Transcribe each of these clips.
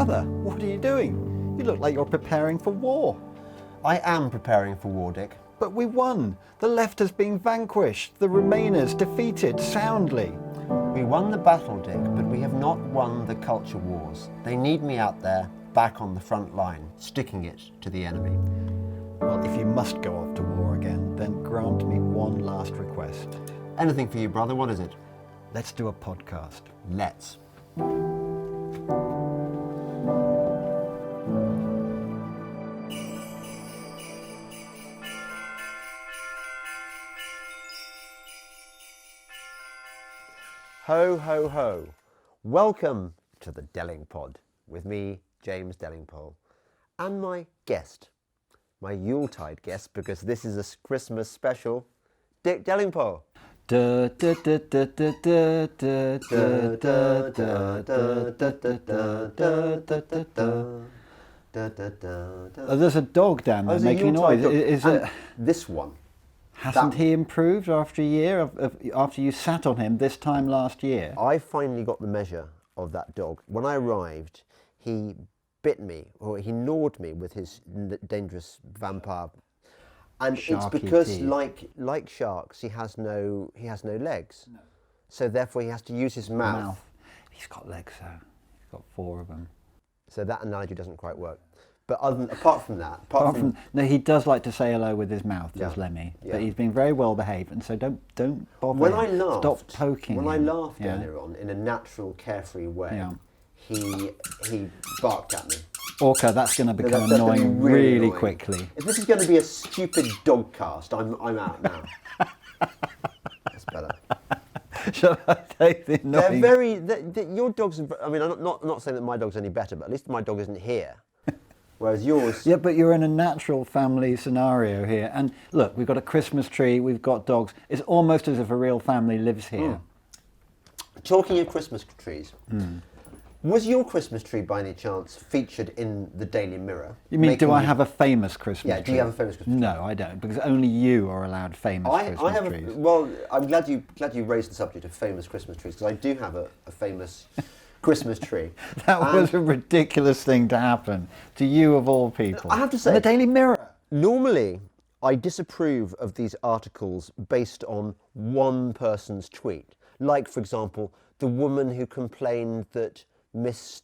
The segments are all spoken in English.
Brother, what are you doing? You look like you're preparing for war. I am preparing for war, Dick. But we won. The left has been vanquished. The Remainers defeated soundly. We won the battle, Dick, but we have not won the culture wars. They need me out there, back on the front line, sticking it to the enemy. Well, if you must go off to war again, then grant me one last request. Anything for you, brother. What is it? Let's do a podcast. Let's. Ho, ho, ho. Welcome to the Delingpod with me, James Delingpole, and my guest, my Yuletide guest, because this is a Christmas special, Dick Delingpole. Da, da, da, da, da, da, da, da, da, da, da, da. There's a dog down there making noise. Is it this one? Hasn't he improved after a year, after you sat on him this time last year? I finally got the measure of that dog. When I arrived, he bit me, or he gnawed me with his dangerous vampire. And Sharky it's because, teeth. like sharks, he has no legs. No. So therefore, he has to use his mouth. He's got legs, though. He's got 4 of them. So that analogy doesn't quite work. But apart from that, no, he does like to say hello with his mouth, does Lemmy. Yeah. But he's been very well behaved, and so don't bother. When him. I laughed, stop poking. When him. I laughed earlier on in a natural, carefree way, he barked at me. Orca, that's going to become That's annoying gonna be really annoying. Quickly. If this is going to be a stupid dog cast, I'm out now. That's better. Shall I take the annoying? Your dogs. I mean, I'm not saying that my dog's any better, but at least my dog isn't here. Whereas yours... Yeah, but you're in a natural family scenario here. And look, we've got a Christmas tree, we've got dogs. It's almost as if a real family lives here. Talking of Christmas trees, was your Christmas tree by any chance featured in the Daily Mirror? You mean, do I have a famous Christmas tree? Yeah, do you have a famous Christmas tree? No, I don't, because only you are allowed famous Christmas trees. Well, I'm glad you raised the subject of famous Christmas trees, because I do have a famous... Christmas tree. That was a ridiculous thing to happen to you of all people. I have to say, the Daily Mirror. Normally, I disapprove of these articles based on one person's tweet. Like, for example, the woman who complained that Miss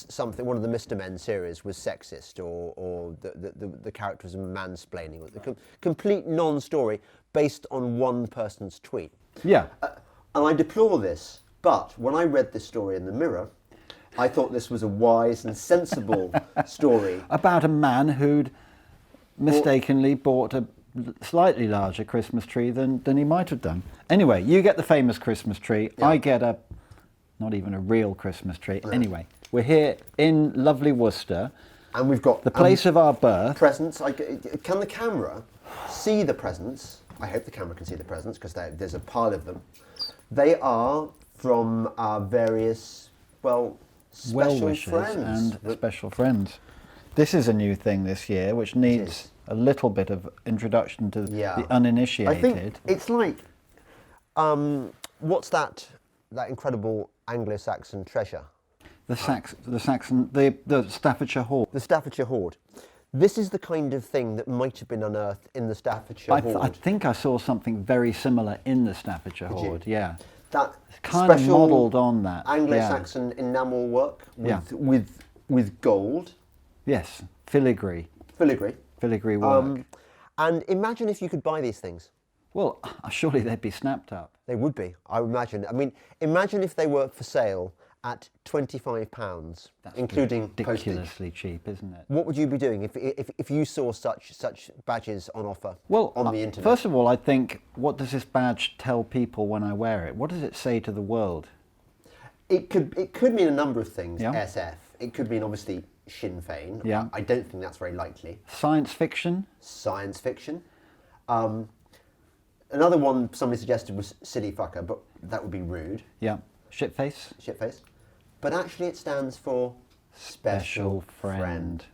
something, one of the Mr. Men series was sexist, or the character was mansplaining. The complete non-story based on one person's tweet. Yeah. And I deplore this. But when I read this story in the Mirror, I thought this was a wise and sensible story. About a man who'd mistakenly bought a slightly larger Christmas tree than he might have done. Anyway, you get the famous Christmas tree. Yeah. I get not even a real Christmas tree. No. Anyway, we're here in lovely Worcester. And we've got... the place of our birth. Presents. Can the camera see the presents? I hope the camera can see the presents, because there's a pile of them. They are... from our various, special friends. And special friends. This is a new thing this year, which needs a little bit of introduction to the uninitiated. I think it's like, what's that incredible Anglo-Saxon treasure? The Staffordshire Hoard. The Staffordshire Hoard. This is the kind of thing that might have been unearthed in the Staffordshire Hoard. I think I saw something very similar in the Staffordshire Hoard, yeah. That kind of modelled on that Anglo-Saxon enamel work with gold. Yes, filigree. Filigree work. And imagine if you could buy these things. Well, surely they'd be snapped up. They would be, I would imagine. I mean, imagine if they were for sale at £25, including ridiculously postage. Cheap, isn't it? What would you be doing if you saw such badges on offer on the internet? First of all, I think, what does this badge tell people when I wear it? What does it say to the world? It could mean a number of things. Yeah. SF. It could mean obviously Sinn Féin. Yeah. I don't think that's very likely. Science fiction. Another one somebody suggested was silly fucker, but that would be rude. Yeah. Shitface. But actually it stands for Special Friend.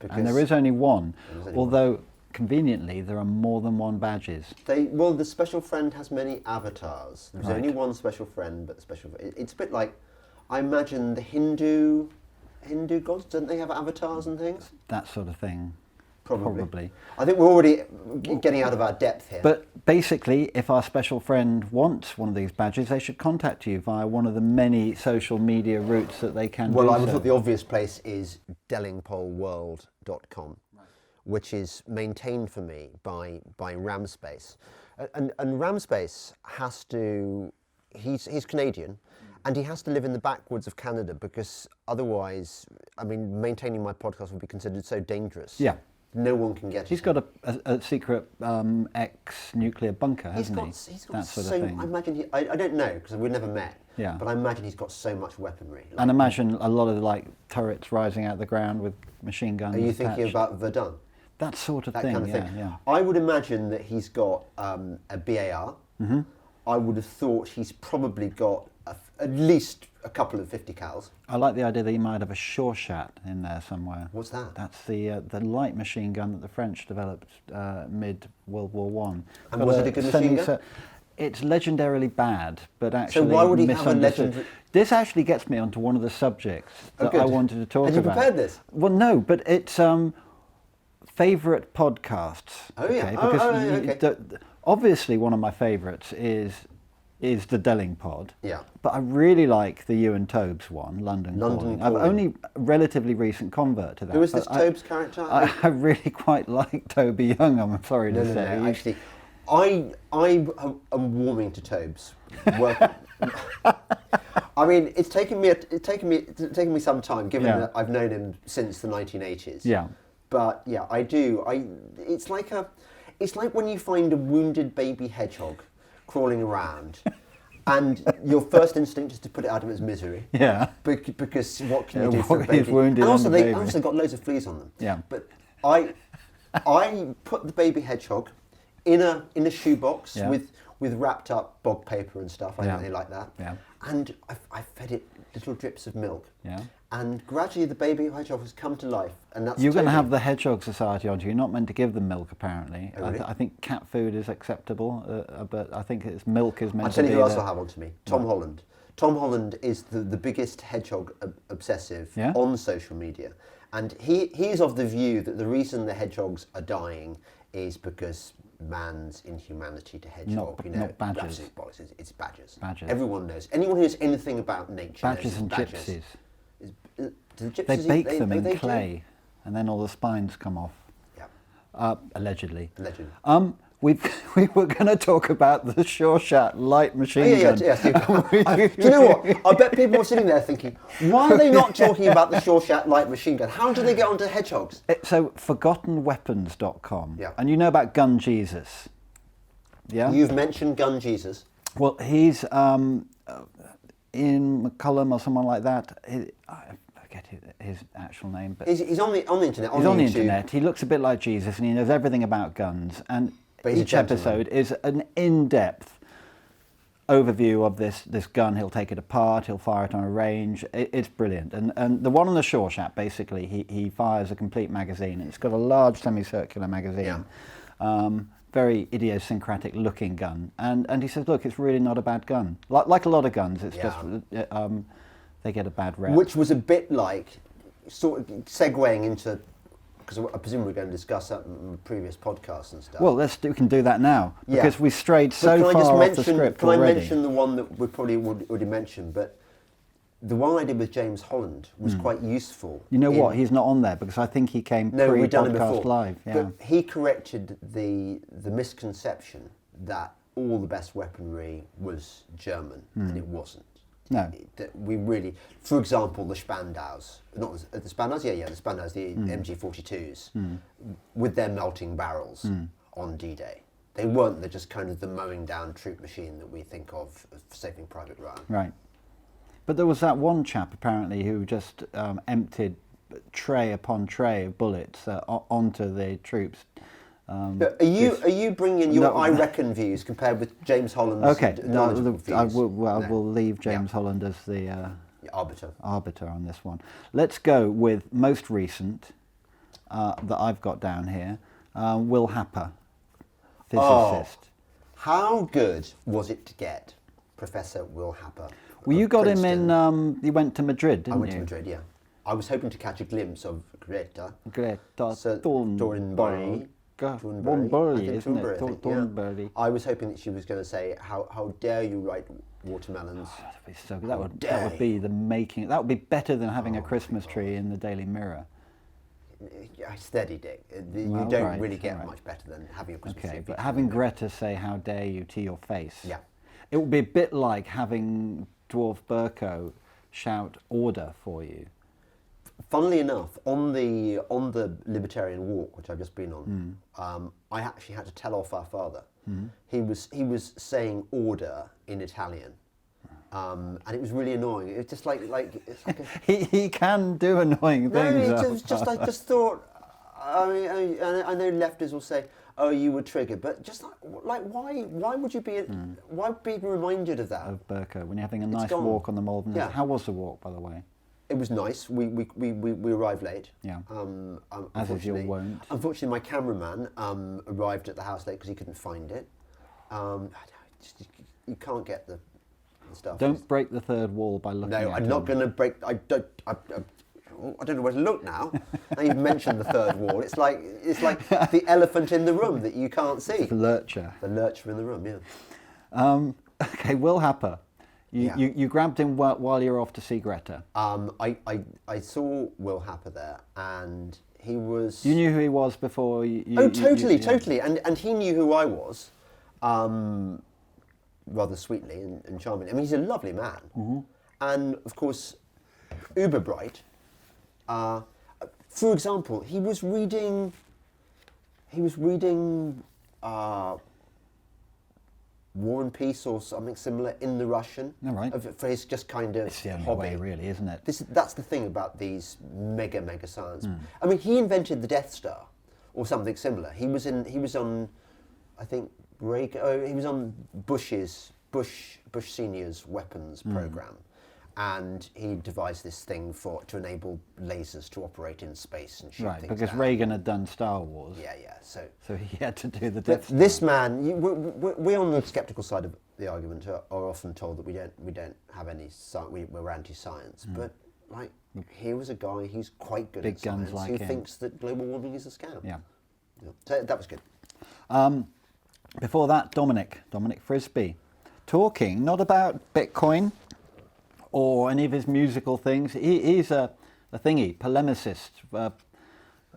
And there is only one, although conveniently there are more than one badges. The Special Friend has many avatars. There's Right. only one Special Friend, but it's a bit like, I imagine the Hindu Hindu gods? Don't they have avatars and things? That sort of thing. Probably. I think we're already getting out of our depth here. But basically, if our special friend wants one of these badges, they should contact you via one of the many social media routes that they can well, do I would so. thought the obvious place is delingpoleworld.com, which is maintained for me by Ramspace. And Ramspace has to, he's Canadian, and he has to live in the backwoods of Canada because otherwise, I mean, maintaining my podcast would be considered so dangerous. Yeah. No one can get it. He's got a secret ex-nuclear bunker, hasn't he? He's got that sort so, of thing. I imagine I don't know because we've never met. Yeah. But I imagine he's got so much weaponry. Like, And imagine a lot of like turrets rising out of the ground with machine guns. are you attached. thinking about Verdun? That sort of That thing? kind of thing. Yeah. I would imagine that he's got a BAR. Mm-hmm. I would have thought he's probably got at least a couple of 50 cals. I like the idea that he might have a Shawshat in there somewhere. What's that? That's the light machine gun that the French developed mid World War One. And was it a good machine gun? It's legendarily bad, but actually why would he have a misunderstood. legendary- This actually gets me onto one of the subjects that good. I wanted to talk Had you about. prepared this? Well, no, but it's favourite podcasts. Oh, yeah. Okay? Oh, Because okay. obviously one of my favourites is the Delingpod. Yeah. But I really like the Ewan Tobes one, London London Calling. I'm Calling. only a relatively recent convert to that. Who is this but Tobes character? I really quite like Toby Young, I'm sorry to say. No, actually, I am warming to Tobes. I mean, it's taken me some time, given Yeah. that I've known him since the 1980s. Yeah. But yeah, I do. It's like when you find a wounded baby hedgehog crawling around, and your first instinct is to put it out of its misery. Yeah. Because what can you Yeah, do for a what baby? is wounded And also, on the they baby? also got loads of fleas on them. Yeah. But I put the baby hedgehog in a shoebox Yeah. with wrapped up bog paper and stuff. I Yeah. don't really like that. Yeah. And I fed it little drips of milk. Yeah. And gradually the baby hedgehog has come to life. And that's You're going to Toby. have the Hedgehog Society on you. You're not meant to give them milk, apparently. Oh, really? I think cat food is acceptable, but I think milk is meant I'll to tell be you who else the- I'll have on to me. Tom Holland. Tom Holland is the biggest hedgehog obsessive Yeah? on social media. And he's of the view that the reason the hedgehogs are dying is because man's inhumanity to hedgehog. Not badgers. Absolute bollocks. It's badgers. Badgers. Everyone knows. Anyone who knows anything about nature Badgers knows and badgers. gypsies. Do the gypsies They bake them in they do? clay, and then all the spines come off. Yeah, Allegedly. allegedly. We were going to talk about the Shawshat light machine gun. Yeah. Do you know what? I bet people are sitting there thinking, why are they not talking about the Shawshat light machine gun? How do they get onto hedgehogs? So, forgottenweapons.com. Yeah. And you know about Gun Jesus? Yeah? You've mentioned Gun Jesus. Well, he's in McCullum or someone like that. I forget his actual name. But He's on the internet. he's on the YouTube. internet. He looks a bit like Jesus, and he knows everything about guns. And But he's a each gentleman. episode is an in-depth overview of this gun. He'll take it apart. He'll fire it on a range. It's brilliant. And the one on the Shawshat, basically, he fires a complete magazine. It's got a large semicircular magazine. Yeah. Very idiosyncratic looking gun. And he says, look, it's really not a bad gun. Like a lot of guns, it's Yeah. just they get a bad rep. Which was a bit like, sort of segueing into, because I presume we're going to discuss that in previous podcasts and stuff. Well, we can do that now, Yeah. because we strayed But so can I far just off mention, the script Can already. I mention the one that we probably would already mention, but the one I did with James Holland was quite useful. You know in- what? He's not on there because I think he came No, we've done it pre-podcast before. live. Yeah. But he corrected the misconception that all the best weaponry was German, and it wasn't. No. That we really, for example, the Spandaus, not the Spandaus, the Spandaus, the MG42s, with their melting barrels on D-Day. They weren't just kind of the mowing down troop machine that we think of as Saving Private Ryan. Right. But there was that one chap apparently who just emptied tray upon tray of bullets onto the troops. But are you bringing your No. I reckon views compared with James Holland's Okay, knowledgeable views? I will No. leave James Yeah. Holland as the Yeah, arbiter. arbiter on this one. Let's go with most recent that I've got down here. Will Happer, physicist. How good was it to get Professor Will Happer? Well, you of got him Princeton? in. You went to Madrid, didn't you? I went to Madrid, yeah. I was hoping to catch a glimpse of Greta. Greta Thunberg. Thunberg, isn't it? Thunberg. I was hoping that she was going to say, "How dare you write watermelons?" Oh, that'd be so good. That would be the making. That would be better than having a Christmas tree in the Daily Mirror. Steady, Dick. You Well, don't right, really get right. much better than having a Christmas Okay, tree. but having Greta say "How dare you" to your face. Yeah. It would be a bit like having Dwarf Burko shout "order" for you. Funnily enough, on the Libertarian walk, which I've just been on, I actually had to tell off our father. He was saying "order" in Italian, and it was really annoying. It was just like it's like He can do annoying things. no, it was just I just thought. I mean, I know lefters will say, "Oh, you were triggered," but just like why would you be why be reminded of that? Of Burko when you're having a nice gone. walk on the Malvern. Yeah. How was the walk, by the way? It was nice. We arrived late. Yeah. As is your Unfortunately, wont. unfortunately, my cameraman arrived at the house late because he couldn't find it. You can't get the stuff. Don't break the third wall by looking at No, I'm him. not going to break. I don't know where to look now. Now you've mentioned the third wall. It's like the elephant in the room that you can't see. The lurcher. The lurcher in the room. Yeah. Okay, Will Happer. Yeah. You grabbed him while you were off to see Greta. I saw Will Happer there, and he was. You knew who he was before Totally, yeah. totally, and he knew who I was, rather sweetly and charmingly. I mean, he's a lovely man, and of course, uber bright. For example, he was reading. War and Peace or something similar in the Russian. All right. For his just kind of It's the only hobby. way, really, isn't it? That's the thing about these mega science. I mean, he invented the Death Star, or something similar. He was on, I think he was on Bush Senior's weapons program, and he devised this thing to enable lasers to operate in space and shoot Right, things because down. Reagan had done Star Wars. Yeah. So he had to do the But Death Star. this man, we on the sceptical side of the argument are often told that we don't have any we're anti-science, but like here was a guy who's quite good Big at guns science like who him. thinks that global warming is a scam. Yeah. So that was good. Before that, Dominic Frisbee, talking not about Bitcoin or any of his musical things. He's a thingy, polemicist,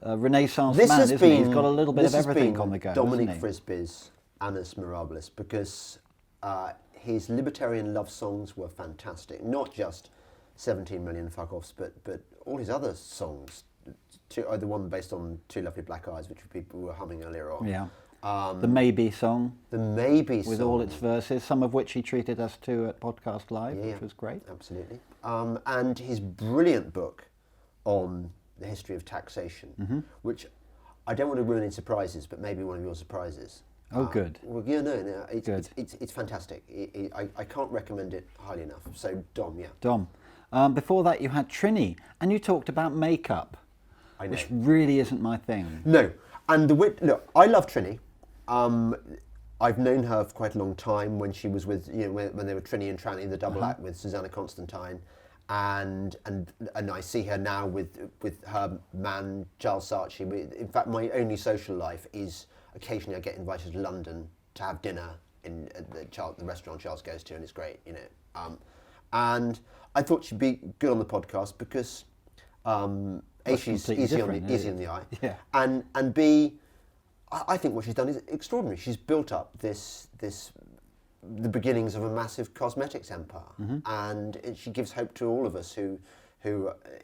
a Renaissance man, isn't he? He's got a little bit of everything on the go, Dominic isn't he? Frisbee's Annus Mirabilis, because his libertarian love songs were fantastic. Not just 17 Million Fuck Offs, but all his other songs. The one based on Two Lovely Black Eyes, which people were humming earlier on. Yeah. The Maybe song. The Maybe song. With all its verses, some of which he treated us to at Podcast Live, Yeah, which was great. Absolutely. And his brilliant book on the history of taxation, which I don't want to ruin any surprises, but maybe one of your surprises. Oh, good. Well, yeah, no, Good. it's fantastic. I can't recommend it highly enough. So, Dom, yeah. Dom. Before that, you had Trini, and you talked about makeup, I know. which really isn't my thing. No, and look, I love Trini. I've known her for quite a long time when she was with, when they were Trini and Tranny, the double act with Susanna Constantine, and I see her now with her man Charles Saatchi. In fact, my only social life is occasionally I get invited to London to have dinner at the restaurant Charles goes to, and it's great, And I thought she'd be good on the podcast because A, she's easy in the eye, Yeah. and B, I think what she's done is extraordinary. She's built up the beginnings of a massive cosmetics empire, and she gives hope to all of us who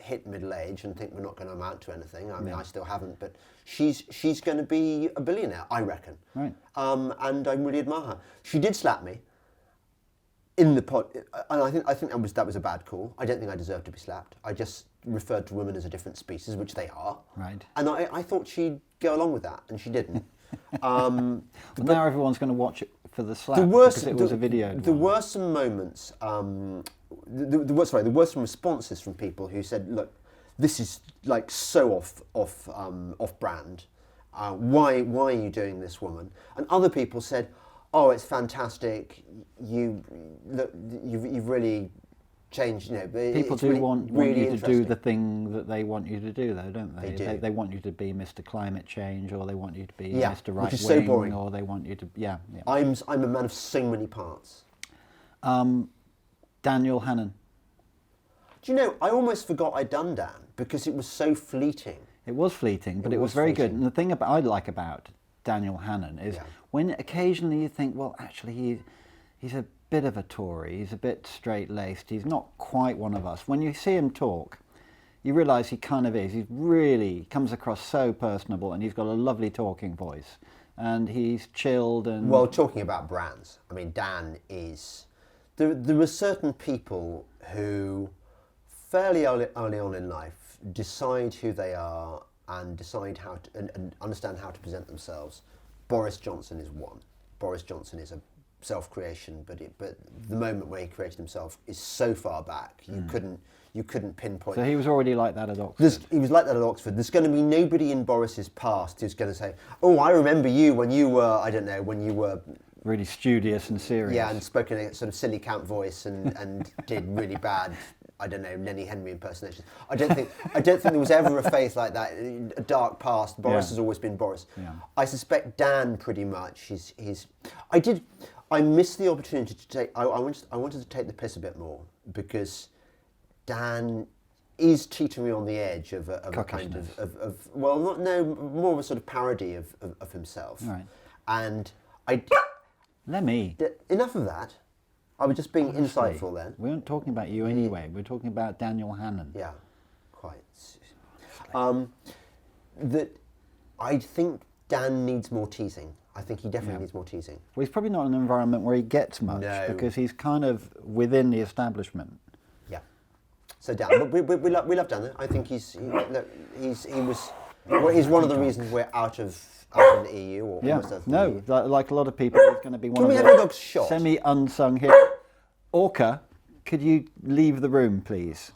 hit middle age and think we're not going to amount to anything. I mean, I still haven't, but she's going to be a billionaire, I reckon. Right. And I really admire her. She did slap me in the pod, and I think that was a bad call. I don't think I deserved to be slapped. I just referred to women as a different species, which they are. Right. And I thought she'd go along with that, and she didn't. But now everyone's going to watch it for the slap because it was a video. There were some moments. There were some responses from people who said, "Look, this is like so off brand. Why are you doing this, woman?" And other people said, "Oh, it's fantastic. You've really change. You know, People it's do really, want really you to do interesting. the thing that they want you to do, though, don't they? They do. They want you to be Mr. Climate Change, or they want you to be Yeah, Mr. Right which is Wing, so boring. or they want you to I'm a man of so many parts. Daniel Hannan. Do you know? I almost forgot I'd done Dan because it was so fleeting. It was fleeting, but It it was was very good. fleeting. And the thing I like about Daniel Hannan is when occasionally you think, well, actually he's a bit of a Tory, he's a bit straight-laced, he's not quite one of us. When you see him talk, you realise he kind of is. He really comes across so personable, and he's got a lovely talking voice. And he's chilled and... Well, talking about brands, I mean, Dan is... There are certain people who, fairly early on in life, decide who they are and decide how to, and understand how to present themselves. Boris Johnson is one. Boris Johnson is a self-creation, but the moment where he created himself is so far back, you couldn't pinpoint. So he was already like that at Oxford. He was like that at Oxford. There's going to be nobody in Boris's past who's going to say, "Oh, I remember you when you were, I don't know, when you were really studious and serious." Yeah, and spoke in a sort of silly camp voice and did really bad, I don't know, Lenny Henry impersonations. I don't think there was ever a face like that. A dark past. Boris has always been Boris. Yeah. I suspect Dan pretty much. I missed the opportunity to take. I wanted to take the piss a bit more because Dan is teetering on the edge of a kind of well, more of a sort of parody of himself. Right. And Lemmy. enough of that. I was just being Honestly, insightful then. We weren't talking about you anyway. We're talking about Daniel Hannan. Yeah, quite. That I think Dan needs more teasing. I think he definitely needs more teasing. Well, he's probably not in an environment where he gets much because he's kind of within the establishment. Yeah. So Dan, we love Dan. I think he's one of the reasons we're out of the EU or almost out of the EU. Like a lot of people, he's going to be one Can we of have a the dog's shot? semi-unsung heroes. Orca, could you leave the room, please?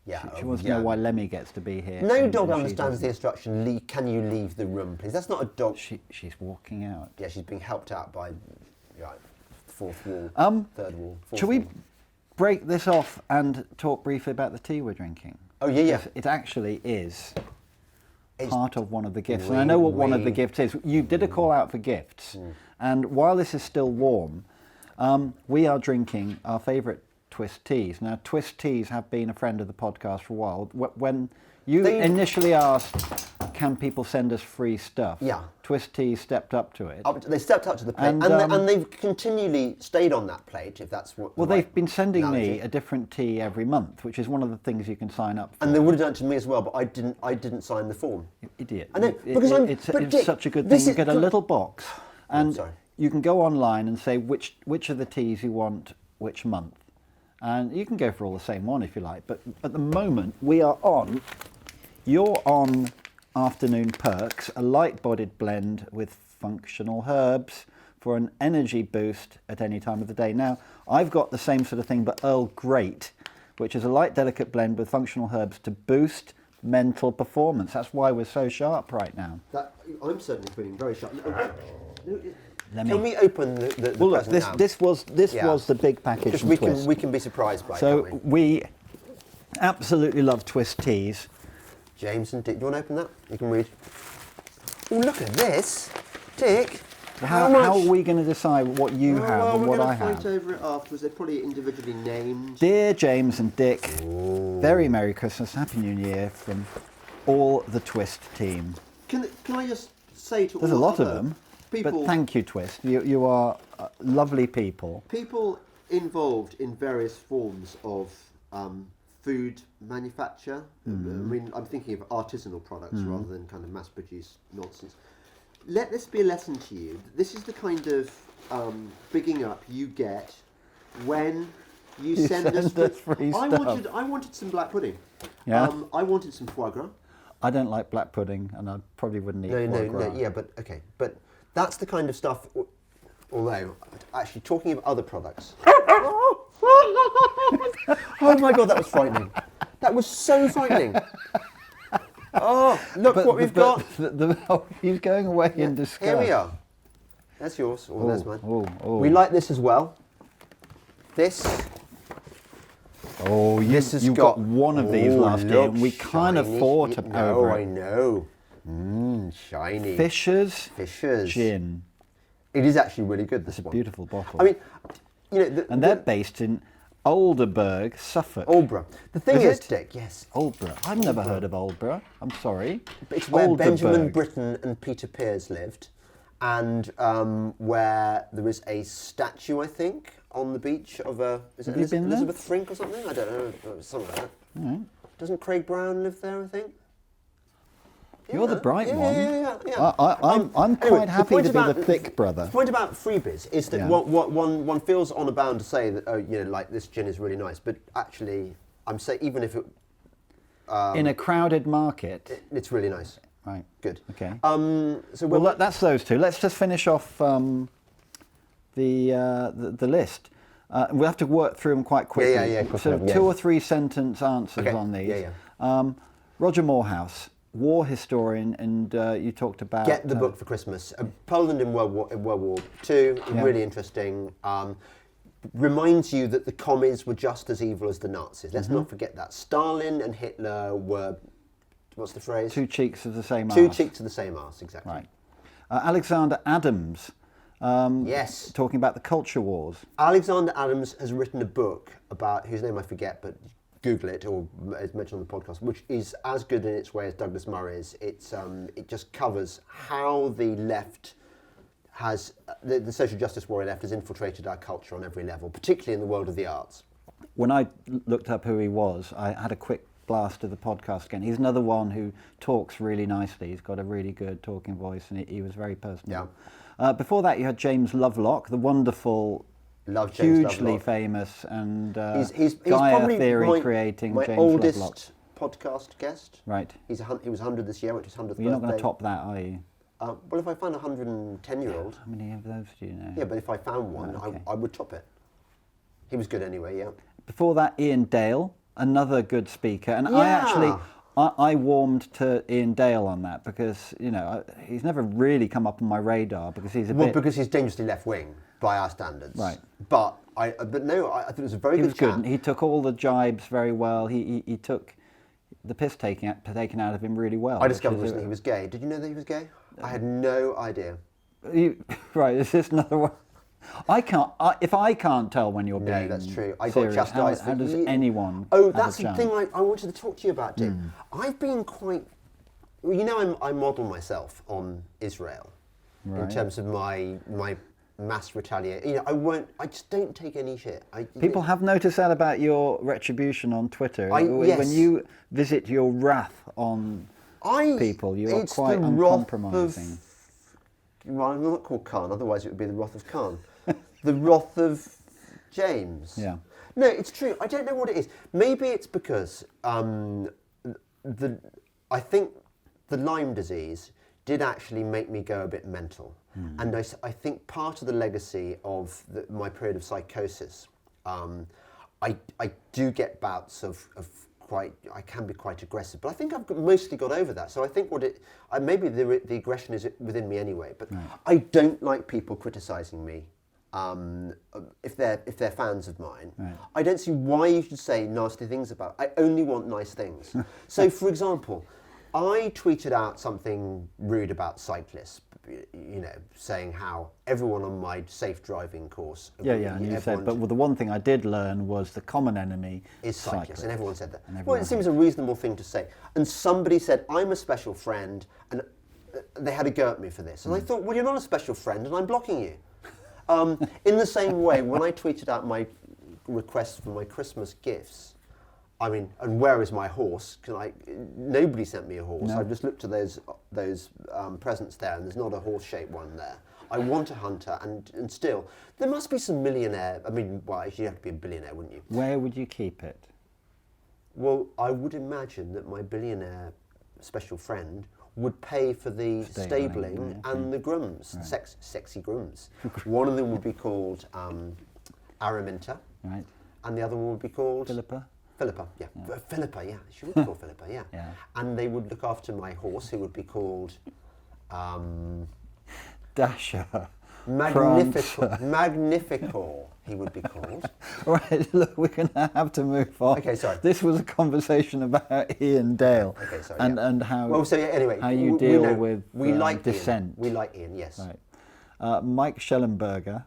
Yeah. She wants to know why Lemmy gets to be here. No dog understands the instruction. Can you leave the room, please? That's not a dog. She's walking out. Yeah, she's being helped out by fourth wall, third wall. Shall we break this off and talk briefly about the tea we're drinking? Oh yeah. It actually is part of one of the gifts. We- And I know what one of the gifts is. You did a call out for gifts. And while this is still warm, we are drinking our favourite Twist teas. Now, Twist teas have been a friend of the podcast for a while. When you initially asked, can people send us free stuff? Yeah. Twist teas stepped up to it. They stepped up to the plate, and they've continually stayed on that plate, if that's what. Well, they've been sending me a different tea every month, which is one of the things you can sign up for. And they would have done it to me as well, but I didn't sign the form. You idiot. I know, it's such a good thing. You get a little box, and sorry. you can go online and say which of the teas you want which month. And you can go for all the same one if you like, but at the moment you're on Afternoon Perks, a light-bodied blend with functional herbs for an energy boost at any time of the day. Now, I've got the same sort of thing, but Earl Great, which is a light, delicate blend with functional herbs to boost mental performance. That's why we're so sharp right now. I'm certainly feeling very sharp. Can we open the well, look, present now? this was the big package Just from Twist. we can be surprised by it, So can't we absolutely love Twist teas. James and Dick, do you want to open that? You can read. Oh, look at this, Dick. How are we going to decide what you have and what I have? We're going to fight over it afterwards. They're probably individually named. Dear James and Dick, very Merry Christmas, Happy New Year from all the Twist team. Can I just say to There's all a lot of other them, people, but thank you, Twist. You are lovely people. People involved in various forms of food manufacture. I mean, I'm thinking of artisanal products rather than kind of mass-produced nonsense. Let this be a lesson to you. This is the kind of bigging up you get when you send us free stuff. I wanted some black pudding. Yeah? I wanted some foie gras. I don't like black pudding, and I probably wouldn't eat foie gras. No, yeah, but okay. But that's the kind of stuff, although, actually, talking of other products. Oh my God, that was frightening. That was so frightening. Oh, look what we've got. He's going away in disgust. Here we are. That's yours, or that's mine. Oh. We like this as well. This Oh, This has you got one of these last year, and we kind of fought over No, it. I know. Shiny. Fisher's Fisher's. Gin. It is actually really good, this It's a one. beautiful bottle. I mean, you know... and they're based in Aldeburgh, Suffolk. Aldborough. The thing is, it? Dick, yes. Aldborough. I've never heard of Aldborough. I'm sorry. It's where Benjamin Aldeburgh. Britten and Peter Pears lived, and where there is a statue, I think, on the beach of a... Is it Have you been there? Elizabeth Frink or something? I don't know. Something like that. Right. Doesn't Craig Brown live there, I think? You're the bright one. Yeah. I'm Anyway, quite the happy point to be about- the thick brother. The point about freebies is that Yeah. one feels honour bound to say that, oh, you know, like this gin is really nice, but actually, I'm saying even if it... In a crowded market. It's really nice. Right. Good. Okay. So Well, that's those two. Let's just finish off the list. We'll have to work through them quite quickly. Yeah. So Yeah. 2 or 3 sentence answers Okay. on these. Yeah. Roger Morehouse, war historian, and you talked about... Get the book for Christmas. Poland in World War II, Yeah. really interesting. Reminds you that the commies were just as evil as the Nazis. Let's not forget that. Stalin and Hitler were, what's the phrase? Two cheeks of the same Two arse. cheeks of the same arse, exactly. Right. Alexander Adams, Yes. talking about the culture wars. Alexander Adams has written a book about, whose name I forget, but Google it, or it's mentioned on the podcast, which is as good in its way as Douglas Murray's. It just covers how the left has, the social justice warrior left has infiltrated our culture on every level, particularly in the world of the arts. When I looked up who he was, I had a quick blast of the podcast again. He's another one who talks really nicely. He's got a really good talking voice, and he was very personal. Yeah. Before that, you had James Lovelock, the wonderful, Love James hugely Lovelock. famous and He's Gaia probably theory creating my James oldest Lovelock. podcast guest. Right. He was 100 this year, which is 100th birthday. Well, you're not going to top that, are you? Well, if I find a 110-year-old, How many of those do you know? yeah, but if I found one, Right, okay. I would top it. He was good anyway, yeah. Before that, Ian Dale, another good speaker, and Yeah. I warmed to Ian Dale on that because he's never really come up on my radar because he's Because he's dangerously left-wing by our standards. Right. But I think it was a very he good was good. And chat. he took all the jibes very well. He took the piss taken out of him really well. I discovered which is recently he was gay. Did you know that he was gay? I had no idea. Right, is this another one? If I can't tell when you're being No, that's true. I got serious, chastised. how does anyone Oh, have that's a the chance? thing I wanted to talk to you about, Dick. I've been quite... I model myself on Israel in Right. terms of my mass retaliation. I just don't take any shit. People have noticed that about your retribution on Twitter. Yes. When you visit your wrath on people, you are it's quite the wrath uncompromising. Well, I'm not called Khan, otherwise it would be the wrath of Khan. The wrath of James. Yeah. No, it's true. I don't know what it is. Maybe it's because I think the Lyme disease did actually make me go a bit mental. And I think part of the legacy of my period of psychosis, I do get bouts of I can be quite aggressive, but I think I've mostly got over that. So I think maybe the aggression is within me anyway. But I don't like people criticising me if they're fans of mine. Right. I don't see why you should say nasty things about. I only want nice things. So, for example, I tweeted out something rude about cyclists. Saying how everyone on my safe driving course. Yeah, and you said, but the one thing I did learn was the common enemy is cyclists, and everyone said that. And Well, it seems a reasonable thing to say. And somebody said, I'm a special friend, and they had a go at me for this. And I thought, well, you're not a special friend, and I'm blocking you. In the same way, when I tweeted out my request for my Christmas gifts, and where is my horse? Nobody sent me a horse. No. I've just looked at those presents there, and there's not a horse-shaped one there. I want a hunter, and still, there must be some millionaire. You have to be a billionaire, wouldn't you? Where would you keep it? Well, I would imagine that my billionaire special friend would pay for the stabling and the grooms, sexy grooms. One of them would be called Araminta, Right. and the other one would be called Philippa? Philippa, yeah. Philippa, yeah. She would be called Philippa, yeah. Yeah. And they would look after my horse, who would be called... Dasher. Magnifical, he would be called. Right, look, we're going to have to move on. Okay, sorry. This was a conversation about Ian Dale. Okay, sorry. And how, Well, so anyway, how you deal with dissent. Ian. We like Ian, yes. Right. Mike Shellenberger,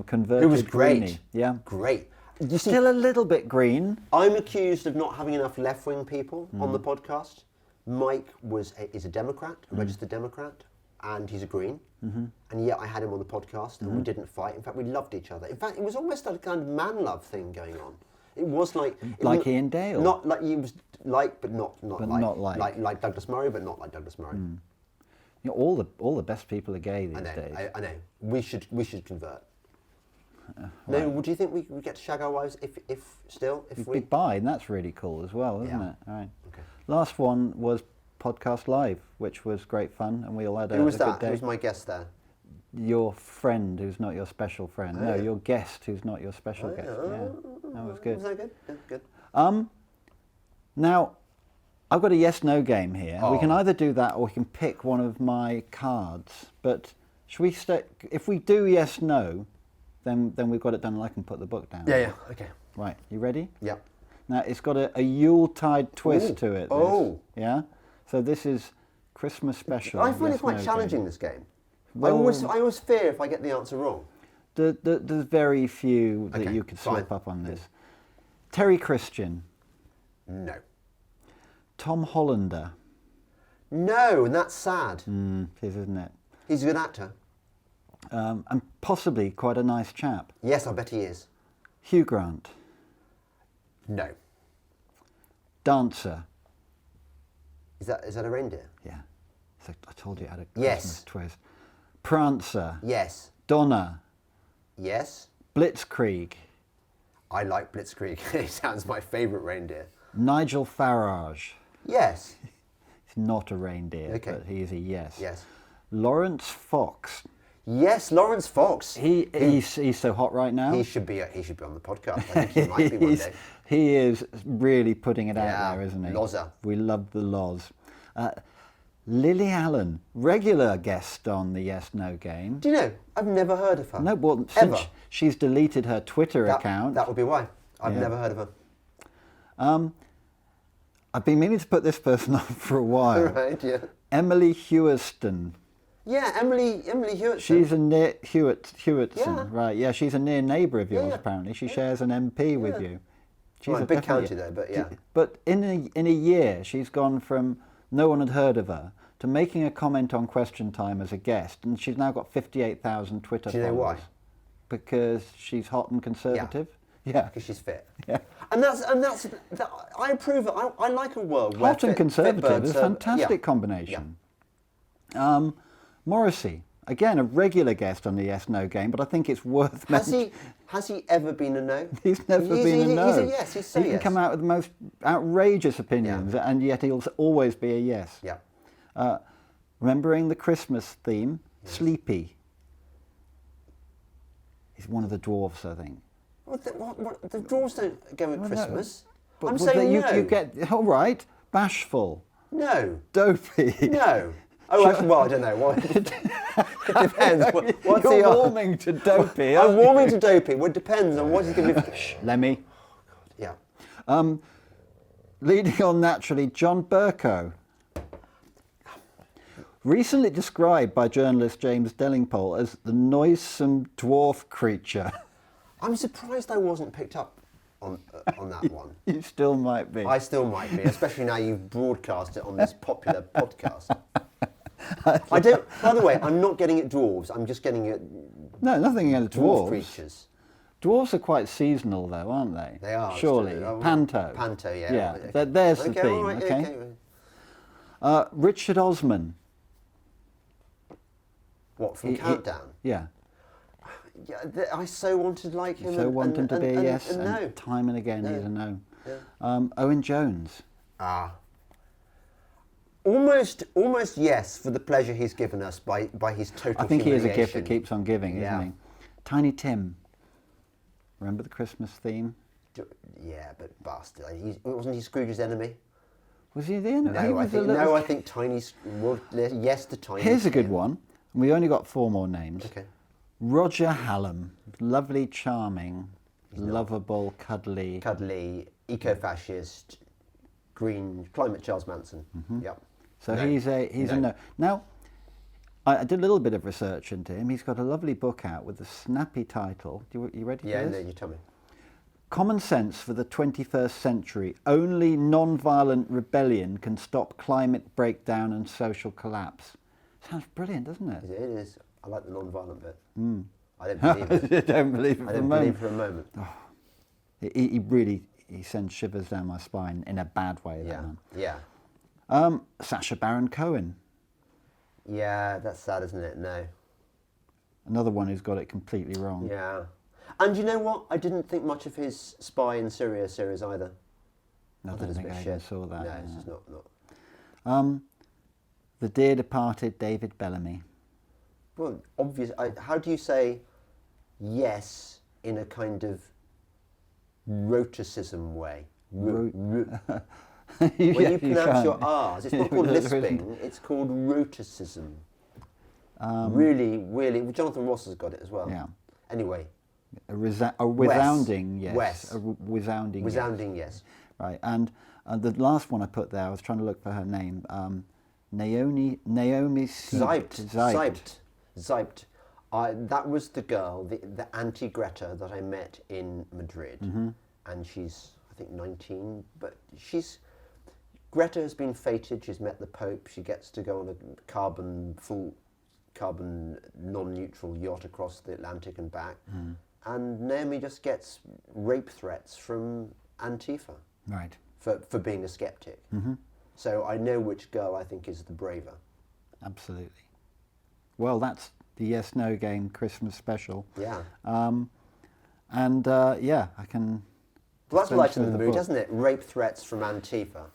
converted Who was great. greenie. Yeah. Great. You see, Still a little bit green. I'm accused of not having enough left-wing people on the podcast. Mike is a Democrat, a registered Democrat, and he's a Green. And yet I had him on the podcast, and we didn't fight. In fact, we loved each other. In fact, it was almost like a kind of man-love thing going on. It was like Ian Dale. Not like he was like, but not not like. like Douglas Murray, but not like Douglas Murray. You know, all the best people are gay these I know. days. I know. We should convert. No, would you think we get to shag our wives if We'd we? be bi, and that's really cool as well, isn't Yeah. it? All right. Okay. Last one was Podcast Live, which was great fun, and we all had a, Who was a good that? day. Who was my guest there? Your friend who's not your special friend. No, yeah. your guest who's not your special guest. Yeah, that was good. Was that good? Yeah, good. Now, I've got a yes/no game here. We Oh. can either do that or we can pick one of my cards. But should we if we do yes/no, then we've got it done, and I can put the book down. Yeah. Okay. Right, you ready? Yeah. Now, it's got a Yuletide twist Ooh. to it. This. Oh. Yeah? So this is Christmas special. I find it yes/no quite game. challenging, this game. Well- I always fear if I get the answer wrong. There's very few that Okay, you could fine. slip up on this. Terry Christian, No. Tom Hollander. No, and that's sad. It is, isn't it? He's a good actor. And possibly quite a nice chap. Yes, I bet he is. Hugh Grant, No. dancer. Is that a reindeer? Yeah. So I told you it had a Yes. Christmas twist. Prancer, Yes. Donna, Yes. Blitzkrieg, I like Blitzkrieg. He sounds my favourite reindeer. Nigel Farage. Yes. He's not a reindeer, Okay. but he is a yes. Yes. Lawrence Fox. Yes, Lawrence Fox. He's so hot right now. He should be on the podcast. I think he might be one day. He is really putting it Yeah, out there, isn't he? Loza. We love the Loz. Lily Allen, regular guest on the yes/no game. Do you know? I've never heard of her. No, well, Ever. since she's deleted her Twitter account. That would be why. I've Yeah. never heard of her. I've been meaning to put this person on for a while. Right, yeah. Emily Heweston. Yeah, Emily Hewitt. She's a near Hewitson, Yeah. right? Yeah, she's a near neighbour of yours. yeah. Apparently, she shares an MP with you. She's Right, big definitely- county though, but yeah. But in a year, she's gone from no one had heard of her to making a comment on Question Time as a guest, and she's now got 58,000 Twitter Do you know followers. why? Because she's hot and conservative. Yeah. Because she's fit. Yeah. And that's I approve it. I like a world where Hot and fit conservative birds is a are- fantastic combination. Morrissey, again, a regular guest on the yes/no game, but I think it's worth mentioning. Has he ever been a no? He's never been a no. He's a yes. He's so he can yes. come out with the most outrageous opinions, and yet he'll always be a yes. Yeah. Remembering the Christmas theme, Sleepy. He's one of the dwarfs, I think. What the dwarves don't go at Well, no, Christmas. But I'm well, saying you, no. you get all right. Bashful, No. dopey. No. Oh, actually, well, I don't know. What, it depends. What's You're he on? warming to dopey. I'm aren't warming to dopey. Well, it depends on what he's going to be. Lemmy. Yeah. Leading on naturally, John Burko. Recently described by journalist James Delingpole as the noisome dwarf creature. I'm surprised I wasn't picked up on that one. You still might be. I still might be, especially now you've broadcast it on this popular podcast. I don't. By the way, I'm not getting at dwarves. I'm just getting at No, nothing against dwarf dwarves. creatures. Dwarves are quite seasonal, though, aren't they? They are. Surely. still. Panto. Panto, yeah. Yeah, right, okay. there's the Okay, theme, all right, okay? Richard Osman. What, from He- Countdown? Yeah. Yeah, I so wanted to like him. So want him to be a yes, and no. time and again he's a no. Yeah. Owen Jones. Almost yes for the pleasure he's given us by his total I think he is a gift that humiliation. keeps on giving, Yeah. isn't he? Tiny Tim. Remember the Christmas theme? Yeah, but bastard. Wasn't he Scrooge's enemy? Was he the enemy? No, He was a little- I think Tiny. Well, yes to Tiny. Here's a good Tim. one. We only got 4 more names. Okay. Roger Hallam, lovely, charming, lovable, cuddly. Cuddly, eco-fascist, green, climate Charles Manson. Yep. So he's a no. Now, I did a little bit of research into him. He's got a lovely book out with a snappy title. You ready for this? Yeah, no, you tell me. Common Sense for the 21st Century. Only non-violent rebellion can stop climate breakdown and social collapse. Sounds brilliant, doesn't it? It is. I like the non-violent bit. I don't believe it. I don't believe it I don't believe for a moment. He really sends shivers down my spine in a bad way. That man. Yeah. Sacha Baron Cohen. Yeah, that's sad, isn't it? No. Another one who's got it completely wrong. Yeah. And you know what? I didn't think much of his Spy in Syria series either. I don't think I even saw that. No, it's just not. The dear departed David Bellamy. Well, obvious. How do you say yes in a kind of roticism way? When you pronounce your R's, it's not called lisping, it's called roticism. Really, Jonathan Ross has got it as well. Yeah. Anyway. A resounding yes. Wes. A resounding yes. Right, and the last one I put there, I was trying to look for her name. Naomi Zeibt. That was the girl, the anti-Greta that I met in Madrid. And she's, I think, 19. But Greta has been fated. She's met the Pope. She gets to go on a full carbon non-neutral yacht across the Atlantic and back. And Naomi just gets rape threats from Antifa. Right. For being a skeptic. So I know which girl I think is the braver. Absolutely. Well, that's the Yes No Game Christmas special. Yeah. I can. Well, that's lighten the mood, doesn't it? Rape threats from Antifa.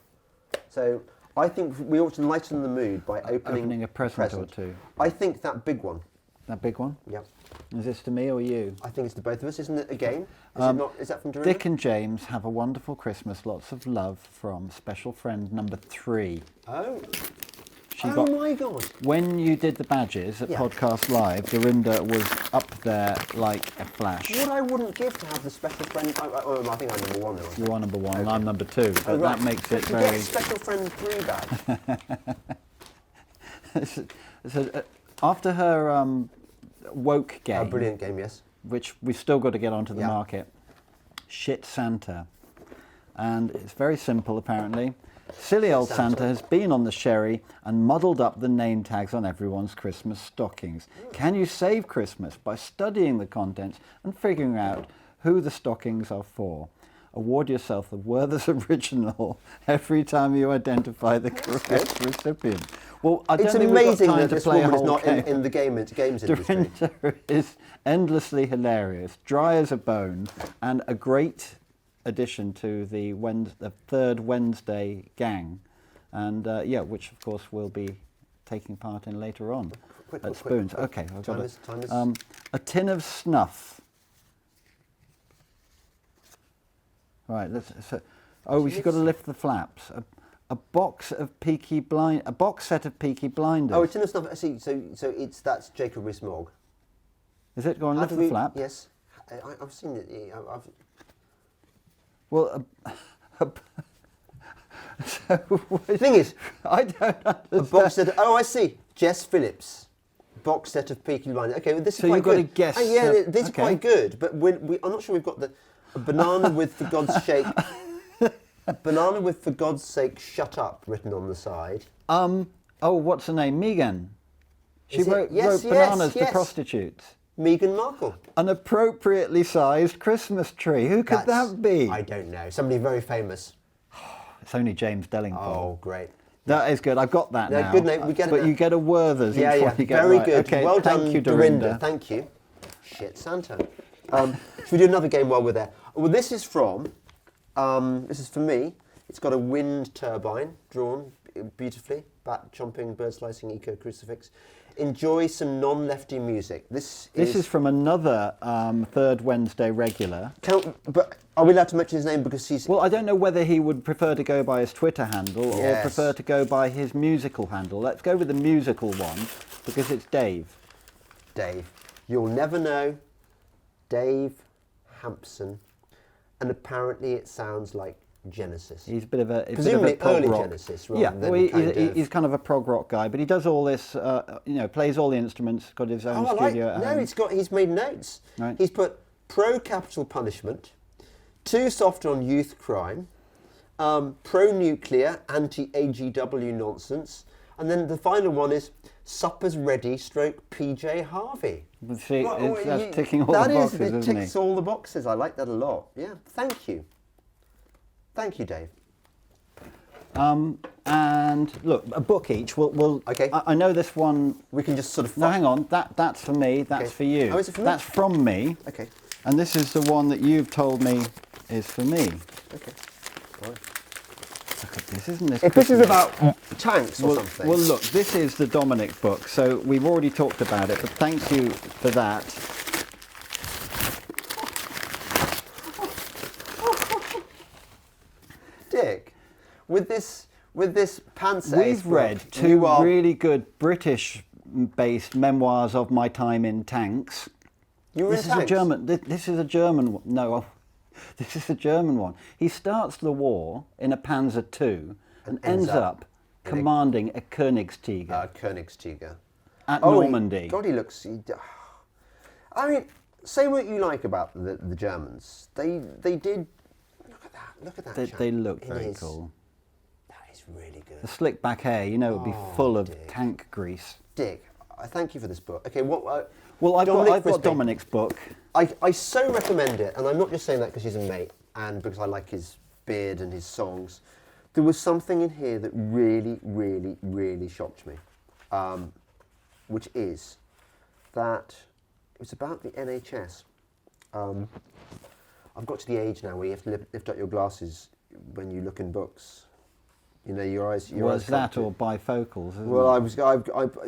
So I think we ought to lighten the mood by opening a present or two. I think that big one. That big one? Yep. Is this to me or you? I think it's to both of us, isn't it? A game? Is it not? Is that from Dorinda? Dick and James have a wonderful Christmas. Lots of love from special friend number 3. Oh. Oh my God. When you did the badges at Podcast Live, Dorinda was up there like a flash. What I wouldn't give to have the special friend... I think I'm number 1 now. You are number 1, okay. I'm number 2, but right. that makes it very... You get special friend 3 badge. So, after her woke game... A brilliant game, yes. Which we've still got to get onto the market. Shit Santa. And it's very simple, apparently. Silly old Santa has been on the sherry and muddled up the name tags on everyone's Christmas stockings. Can you save Christmas by studying the contents and figuring out who the stockings are for? Award yourself the Werther's Original every time you identify the correct recipient. Well, I don't think we've got time to play a whole not game. in the games industry. Dorinda is endlessly hilarious, dry as a bone, and a great addition to the third Wednesday gang, and which of course we'll be taking part in later on at Spoons. Okay, I've got a tin of snuff. Right, you've got to lift the flaps. A box set of Peaky Blinders. Oh, a tin of snuff. I see. So that's Jacob Rees-Mogg. Is it? Go on, lift the flap. Yes, I've seen it. Well, the thing is, I don't understand. A box set. I see. Jess Phillips, box set of Peaky Blinders. Okay, well, this is quite good. So you've got to guess. This is quite good, but I'm not sure we've got a banana with "For God's sake." Banana with "For God's sake, shut up" written on the side. What's her name? Megan. She wrote Yes, Bananas yes. to Prostitutes. Meghan Markle. An appropriately sized Christmas tree. Who could that be? I don't know. Somebody very famous. It's only James Delingpole. Oh, great. That is good. I've got that now. Good name. We get it. But you get a Werther's each one you get very right. good. Okay, well thank done, you, Dorinda. Thank you. Shit, Santa. Should we do another game while we're there? Well, this is for me. It's got a wind turbine drawn beautifully, bat chomping, bird slicing, eco crucifix. Enjoy some non-lefty music. This is from another third Wednesday regular. But are we allowed to mention his name because he's... Well, I don't know whether he would prefer to go by his Twitter handle or prefer to go by his musical handle. Let's go with the musical one because it's Dave. Dave. You'll Never Know, Dave Hampson, and apparently it sounds like Genesis. He's a bit of a presumably prog early rock. Genesis, rather Yeah, than well, he's kind of a prog rock guy, but he does all this. Plays all the instruments. Got his own studio at home. No, he's made notes. Right. He's put pro capital punishment, too soft on youth crime, pro nuclear, anti AGW nonsense, and then the final one is suppers ready. PJ Harvey. See, that's ticking all the boxes, it isn't ticks he? all the boxes. I like that a lot. Yeah, thank you. Thank you, Dave. And look, a book each. We'll Okay. I know this one. We can just sort of... No, hang on. That's for me. That's Okay. for you. Oh, is it for me? That's from me. Okay. And this is the one that you've told me is for me. Okay. Right. Look at this, isn't this? If this is Christmas? about tanks or something... Well, look, this is the Dominic book, so we've already talked about it, but thank you for that. Dick, with this pants We've read two really good British-based memoirs of my time in tanks. You were This in is a tanks? German. This is a German one. No, this is a German one. He starts the war in a Panzer II and ends up commanding a Königstiger Königstiger. at Normandy. God, he looks... I mean, say what you like about the Germans. They did... Look at that chap They look in very his- cool. That is really good. The slick back hair, you know, it would be full of Dick. tank grease. Dick, I thank you for this book. Okay, what... Well, I've got Frisbee. Dominic's book. I so recommend it, and I'm not just saying that because he's a mate and because I like his beard and his songs. There was something in here that really, really, really shocked me, which is that it was about the NHS. I've got to the age now where you have to lift up your glasses when you look in books. You know, your eyes... Was that or bifocals? Isn't Well, it?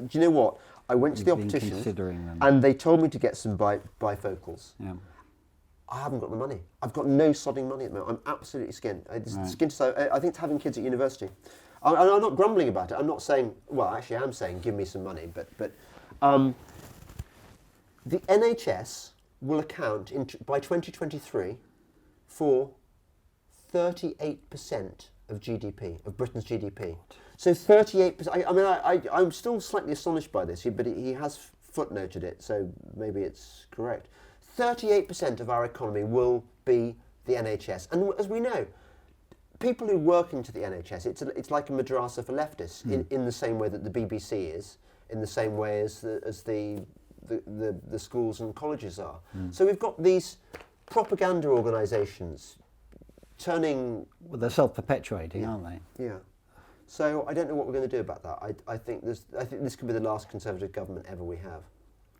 do you know what? I went to the You've been optician considering them. and they told me to get some bifocals. Yeah. I haven't got the money. I've got no sodding money at the moment. I'm absolutely skinned. I think it's having kids at university. I'm not grumbling about it. I'm not saying... Well, actually, I'm saying give me some money. But the NHS will account by 2023 for 38% of GDP, of Britain's GDP. So 38%. I'm still slightly astonished by this, but he has footnoted it, so maybe it's correct. 38% of our economy will be the NHS. And as we know, people who work into the NHS, it's like a madrasa for leftists, in the same way that the BBC is, in the same way as the schools and colleges are. So we've got these propaganda organisations turning... Well, they're self-perpetuating, aren't they? Yeah. So I don't know what we're going to do about that. I think this could be the last Conservative government ever we have.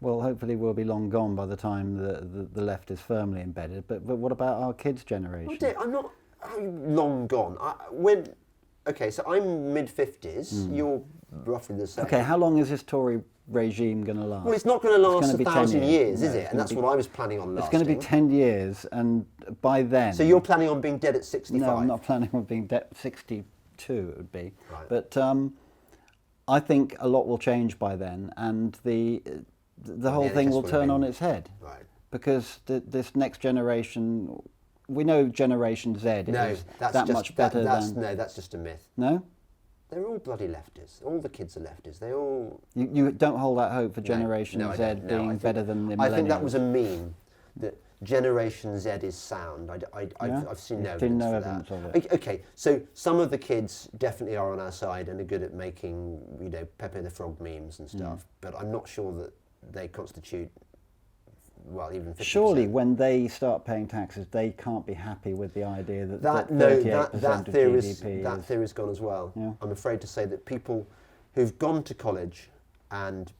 Well, hopefully we'll be long gone by the time the left is firmly embedded. But what about our kids' generation? Oh dear, I'm not long gone. Okay, so I'm mid-50s. You're roughly the same. Okay, how long is this Tory regime going to last? Well, it's not going to last gonna be 1,000 10 years, No, is it? it's And that's gonna what I was planning on lasting. It's going to be 10 years, and by then... So you're planning on being dead at 65? No, I'm not planning on being dead. 62 it would be. Right. But I think a lot will change by then, and the whole thing NHS will will turn be- on its head. Right. Because this next generation, we know Generation Z is that much better than... No, that's just a myth. No? They're all bloody leftists. All the kids are leftists. They all... You don't hold out hope for Generation No, I Z don't. No, being I think- better than the millennials? I think that was a meme, that Generation Z is sound. I've seen no You've seen evidence no for evidence that. of it. Okay, so some of the kids definitely are on our side and are good at making, Pepe the Frog memes and stuff, but I'm not sure that they constitute, well, even 50%. Surely when they start paying taxes, they can't be happy with the idea that 38% that of theory GDP is... theory's gone as well. Yeah. I'm afraid to say that people who've gone to college and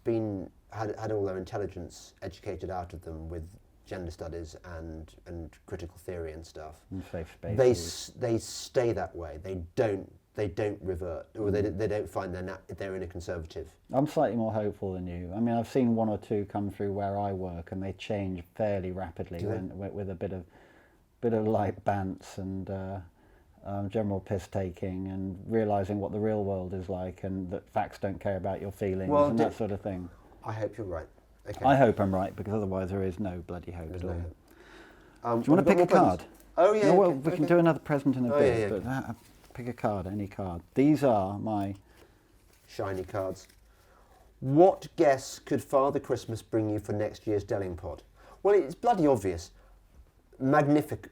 had all their intelligence educated out of them with gender studies and critical theory and stuff, in safe spaces. they stay that way. They don't revert, or they don't find they're in a conservative. I'm slightly more hopeful than you. I mean, I've seen one or two come through where I work, and they change fairly rapidly with a bit of light bants and general piss taking, and realising what the real world is like, and that facts don't care about your feelings and that sort of thing. I hope you're right. Okay. I hope I'm right, because otherwise there is no bloody hope at all. No. Do you want to we've got pick a more card? presents. Oh yeah. No, well, okay, we can okay. do another present in a Oh, bit, yeah, but pick a card, any card. These are my... Shiny cards. What guests could Father Christmas bring you for next year's Delingpod? Well, it's bloody obvious. Magnifical.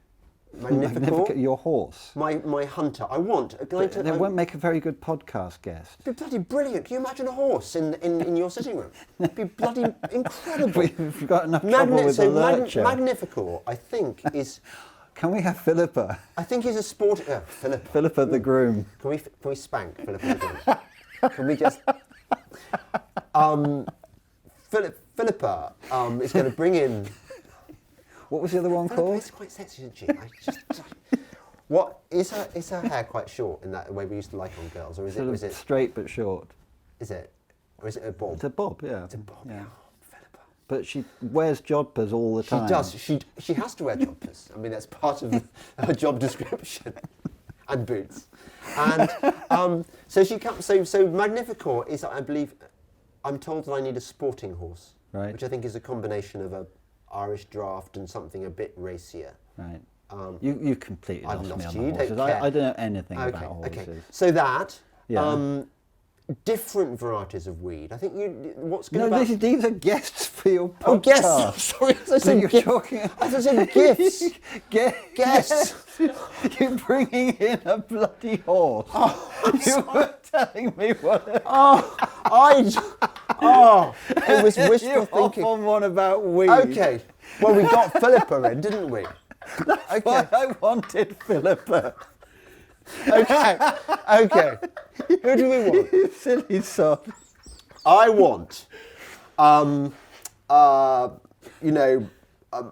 Your horse. My hunter. I want a guy to. They won't make a very good podcast guest. It'd be bloody brilliant. Can you imagine a horse in your sitting room? It'd be bloody incredible. We've got enough trouble with the lurcher. Magnifical, I think, is. Can we have Philippa? I think he's a sport. Philippa. Philippa the groom. Can we spank Philippa the groom? Can we just? Philippa is going to bring in. What was the other one Philippa called? is quite sexy, isn't she? What is her hair quite short in that way we used to like on girls, or is it Straight but short? Is it, or is it a bob? It's a bob, yeah. It's a bob. Yeah. Philippa. But she wears jodhpurs all the time. She does. She has to wear jodhpurs. I mean, that's part of her job description. And boots. And so she comes. So Magnificore is, I believe, I'm told that I need a sporting horse, Right. which I think is a combination of a Irish draft and something a bit racier. Right. You completely I've lost me lost on you, the don't horses. care. I don't know anything Okay, about horses. okay. So that. Yeah. Different varieties of weed. I think what's good No, about... these are guests for your podcast. Oh, guests! Sorry, I said you're gifts. talking... I thought I said gifts. Guests. You're bringing in a bloody horse. Oh, you were telling me what... it was wishful You're thinking. off on one about weed. Okay, well, we got Philippa in, didn't we? That's why I wanted Philippa. Okay, okay. Who do we want? You silly sod. I want,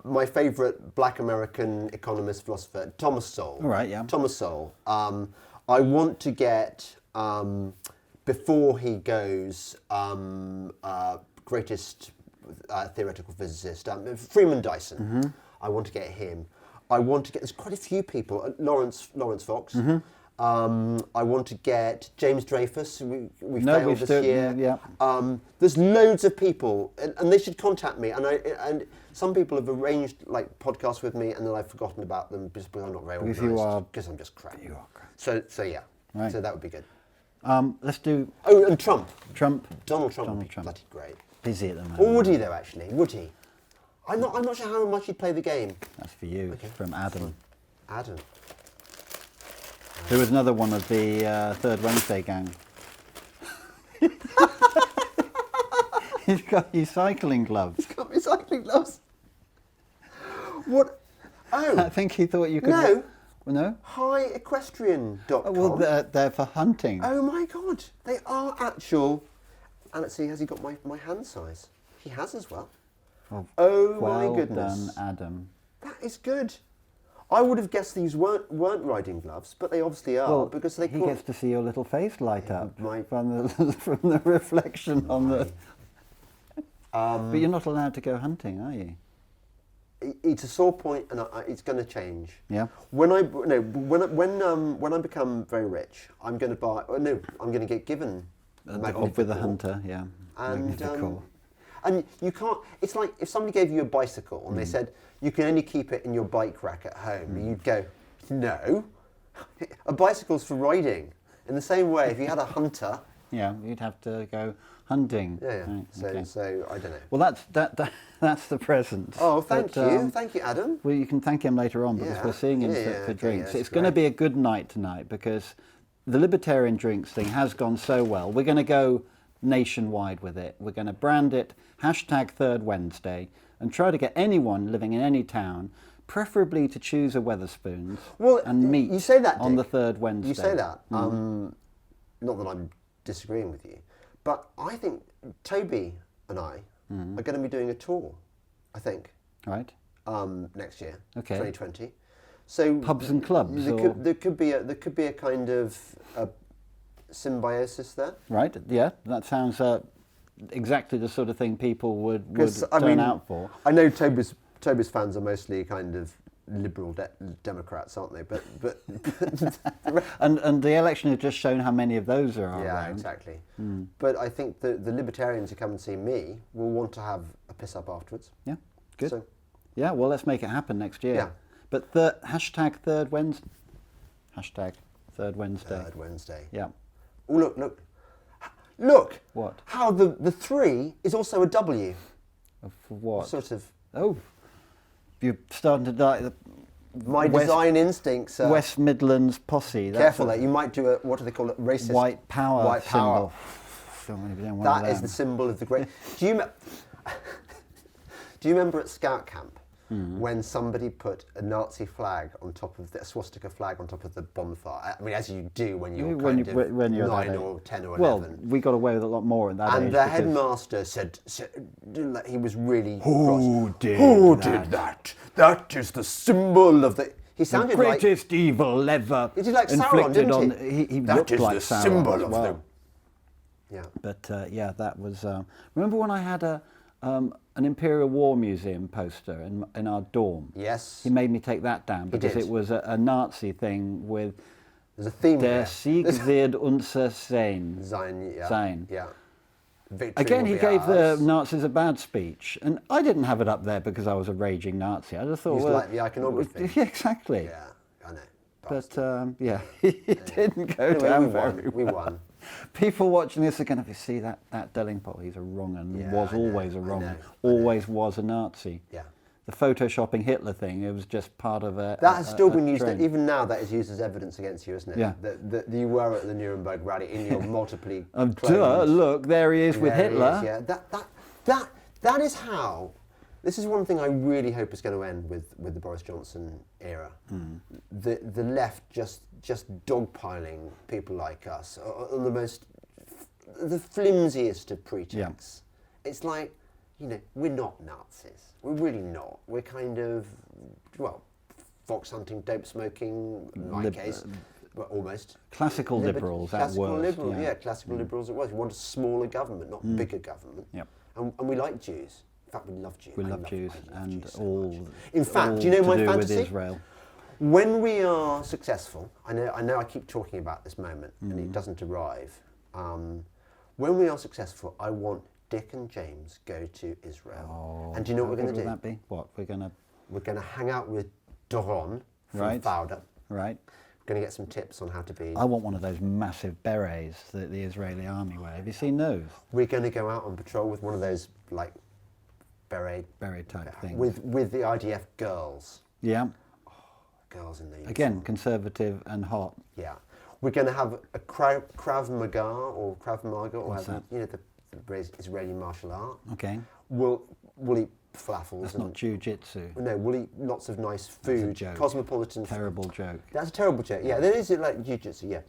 my favourite black American economist, philosopher, Thomas Sowell. All right, yeah. Thomas Sowell. I want to get, before he goes, greatest theoretical physicist, Freeman Dyson. Mm-hmm. I want to get him. I want to get, there's quite a few people, Lawrence Fox. Mm-hmm. I want to get James Dreyfus. We No, failed we've this still- year. yeah. There's loads of people, and they should contact me. And some people have arranged like podcasts with me, and then I've forgotten about them because I'm not very Because organised. you are- Because I'm just crap. You are crap. So yeah. Right. So that would be good. Let's do Oh, and Trump. Trump. Donald Trump would Donald be Trump. bloody great. Busy at the moment. Or would he though? Actually, would he? I'm not sure how much he'd play the game. That's for you. Okay. From Adam. Adam. Who was another one of the Third Wednesday gang. He's got his cycling gloves. Got me cycling gloves. What? I Oh, think he thought you could... No. Well, no? highequestrian.com. Oh, well, they're for hunting. Oh my God, they are actual. And let's see, has he got my hand size? He has as well. Oh well my goodness. done, Adam. That is good. I would have guessed these weren't riding gloves, but they obviously are because they he caught. gets to see your little face light up my- from the reflection on the... But you're not allowed to go hunting, are you? It's a sore point, and it's going to change. Yeah. When I become very rich, I'm going to buy. I'm going to get given. With a Magnificore. hunter, yeah. And Magnificore. and you can't. It's like if somebody gave you a bicycle and they said you can only keep it in your bike rack at home. You'd go, no. A bicycle's for riding. In the same way, if you had a hunter. Yeah, you'd have to go hunting. Yeah. Right, So okay. so I don't know. Well, that's the present. Oh, thank But, you, thank you, Adam. Well, you can thank him later on because Yeah. we're seeing him Yeah, for okay, drinks. yeah, It's going to great. be a good night tonight because the libertarian drinks thing has gone so well. We're going to go nationwide with it. We're going to brand it #Third Wednesday and try to get anyone living in any town, preferably to choose a Wetherspoons and meet you say that, on Dick. the third Wednesday. You say that. Not that I'm disagreeing with you, but I think Toby and I are going to be doing a tour. I think Right? next year, Okay. 2020. So Pubs and clubs, There or- could be a kind of a symbiosis there. Right? Yeah, that sounds exactly the sort of thing people would 'Cause, turn out for. I know Toby's fans are mostly kind of liberal Democrats, aren't they? But And the election has just shown how many of those there are yeah, around. exactly. But I think the libertarians who come and see me will want to have a piss up afterwards. Yeah, good. So, Yeah, well, let's make it happen next year. Yeah. But hashtag third Wednesday. Hashtag third Wednesday. Third Wednesday. Yeah. Oh, look! What? How the 3 is also a W. For what? Sort of. Oh, you're starting to die. My design instincts are... West Midlands posse. That's Careful, you might do what do they call it? Racist. White power White power. symbol. Don't want to be one of That is them. the symbol of the great... Do you remember at Scout Camp when somebody put a Nazi flag on top of a swastika flag on top of the bonfire? I mean, as you do when you're when you're 9 that or 10 or 11. Well, we got away with a lot more in that age. And the because headmaster said he was really Who cross. did Who that? did that? That is the symbol of the... He the sounded like... greatest evil ever He did like Sauron, inflicted didn't on. he? He That looked is like the Sauron symbol as of well. them. Yeah. But yeah, that was. Remember when I had an Imperial War Museum poster in our dorm? Yes. He made me take that down because did. it was a Nazi thing with There's a theme Der there. Sieg wird unser sein. Sein, yeah. Sein. Yeah. Victory Again, will he be gave the ours. Nazis a bad speech, and I didn't have it up there because I was a raging Nazi. I just thought, You just well, like the iconography. Yeah, exactly. Yeah, I know. But yeah, he didn't go Anyway, down we won. very We well. won. People watching this are going to see that Delingpole. He's a wrong and Yeah, was I know, always a I wrong know, and I know. always was a Nazi. Yeah. The photoshopping Hitler thing, it was just part of a. That has still been used, trend. even now that is used as evidence against you, isn't it? Yeah. That you were at the Nuremberg rally in your multiply Duh, clothes. look, there he is with There he Hitler. is, yeah. That is how... This is one thing I really hope is going to end with the Boris Johnson era. The left just dogpiling people like us on the flimsiest of pretexts. It's like, we're not Nazis. We're really not. We're kind of, fox hunting, dope smoking, in my case, well, almost. Classical liberals at Classical worst. liberals, yeah, classical liberals at worst. We want a smaller government, not bigger government. Yep. And we like Jews. In fact, we love Jews. We love Jews I love and Jews so all. much. In fact, all do you know to my do fantasy? with Israel. When we are successful, I know I keep talking about this moment and it doesn't arrive. When we are successful, I want Dick and James go to Israel. And do you know what we're going to do? How good would that be? What We're going to hang out with Doron from Right. Fauda. right? We're going to get some tips on how to be... I want one of those massive berets that the Israeli army wear. Have you seen those? We're going to go out on patrol with one of those, like, beret Type things. with the IDF girls. Yeah. Girls in the uniform. Again, conservative and hot. Yeah. We're going to have a Krav Maga or Krav Maga, or What's have, the Israeli martial art. Okay. We'll eat falafels. That's and, not jiu-jitsu. No, we'll eat lots of nice That's a food. joke. Cosmopolitan. Terrible joke. That's a terrible joke. Yeah, that is like jiu-jitsu. Yeah,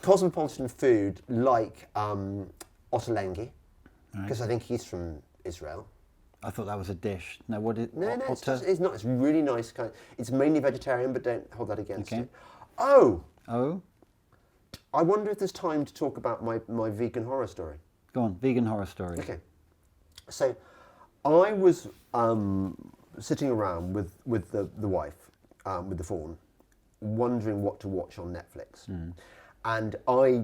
cosmopolitan food like ottolenghi, because I think he's from Israel. I thought that was a dish. No, what is No, otter? it's not. It's really nice kind. It's mainly vegetarian, but don't hold that against Okay. it. Oh, Oh, I wonder if there's time to talk about my vegan horror story. go on. Vegan horror story. Okay. So, I was sitting around with the wife, with the fawn, wondering what to watch on Netflix, and I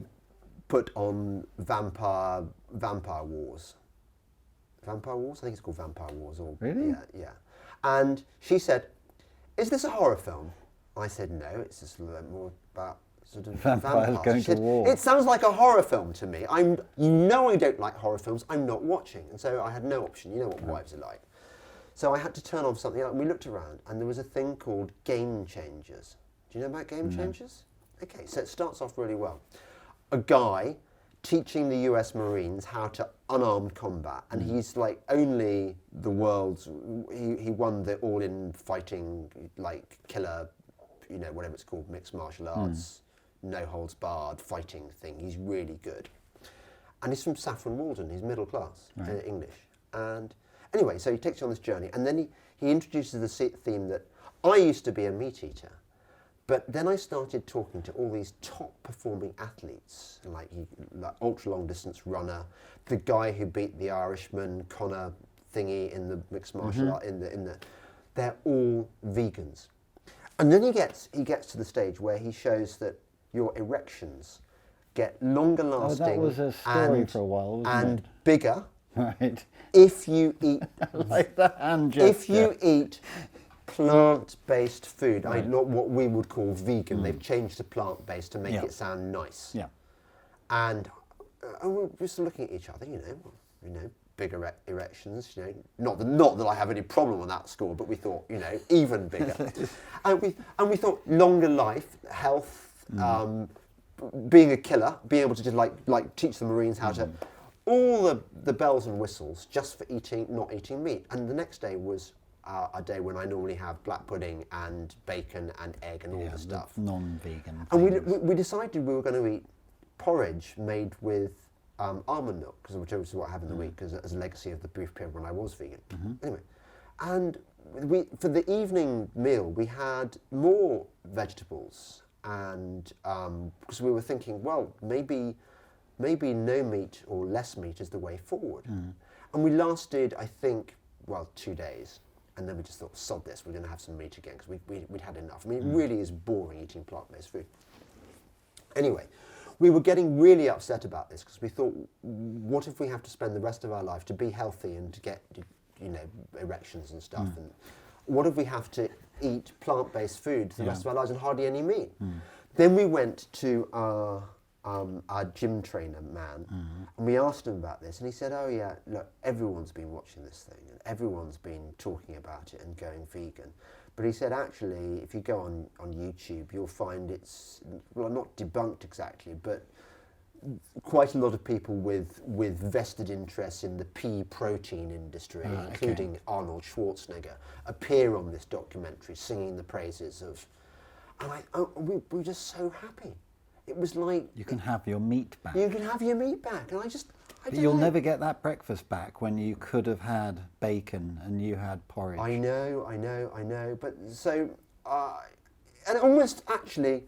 put on Vampire Wars. Vampire Wars? I think it's called Vampire Wars. Or Really? Yeah. And she said, "Is this a horror film?" I said, "No, it's just a little bit more about sort of Vampires vampires." going She said, to war. "It sounds like a horror film to me. I don't like horror films. I'm not watching." And so I had no option. You know what wives are like. So I had to turn on something else. We looked around, and there was a thing called Game Changers. Do you know about Game Changers? Okay, so it starts off really well. A guy teaching the US Marines how to unarmed combat, and he's like only the world's, he won the all-in fighting, like killer, whatever it's called, mixed martial arts, no holds barred fighting thing. He's really good. And he's from Saffron Walden, he's middle class, English. And anyway, so he takes you on this journey, and then he introduces the theme that I used to be a meat eater. But then I started talking to all these top-performing athletes, like ultra-long distance runner, the guy who beat the Irishman, Connor thingy in the mixed martial art, they're all vegans. And then he gets to the stage where he shows that your erections get longer lasting Oh, that was a story for a while, wasn't and it? bigger Right. If you eat Like the hand gesture. if you eat plant-based food, not what we would call vegan, they've changed to plant-based to make it sound nice. Yeah. And we're just looking at each other, you know, big erections, you know, not that I have any problem on that score, but we thought, you know, even bigger. and we thought longer life, health, being a killer, being able to just like teach the Marines how to, all the bells and whistles just for not eating meat. And the next day was a day when I normally have black pudding and bacon and egg and all the stuff. Non-vegan. And we decided we were going to eat porridge made with almond milk, which is what I have in the week as a legacy of the brief period when I was vegan. Anyway, and for the evening meal we had more vegetables, and because we were thinking, well, maybe no meat or less meat is the way forward. And we lasted, I think, 2 days. And then we just thought, sod this, we're going to have some meat again, because we'd had enough. I mean, it really is boring eating plant-based food. Anyway, we were getting really upset about this, because we thought, what if we have to spend the rest of our life to be healthy and to get, you know, erections and stuff? And what if we have to eat plant-based food for the rest of our lives and hardly any meat? Then we went to our gym trainer man, and we asked him about this, and he said, oh yeah, look, everyone's been watching this thing and everyone's been talking about it and going vegan, but he said, actually, if you go on YouTube, you'll find it's, well, not debunked exactly, but quite a lot of people with vested interests in the pea protein industry, including Arnold Schwarzenegger, appear on this documentary singing the praises of, and we were just so happy. It was like... You can have your meat back. You can have your meat back. And but you'll never get that breakfast back when you could have had bacon and you had porridge. I know. But so, and almost actually,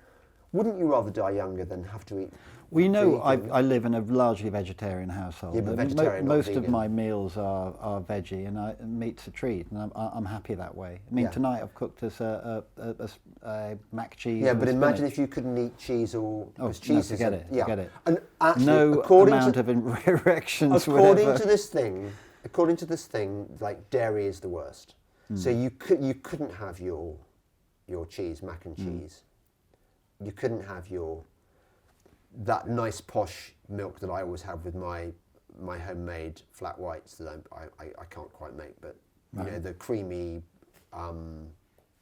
wouldn't you rather die younger than have to eat? We know I live in a largely vegetarian household. Yeah, but vegetarian, not most of vegan. my meals are veggie, and meat's a treat, and I'm happy that way. I mean, tonight I've cooked us a mac cheese. Yeah, but with imagine spinach. if you couldn't eat cheese or cheese. No, forget it. Forget it. And actually, no amount of erections. According to this thing, like dairy is the worst. So you couldn't have your cheese, mac and cheese. You couldn't have that nice posh milk that I always have with my homemade flat whites that I can't quite make, but you know, the creamy,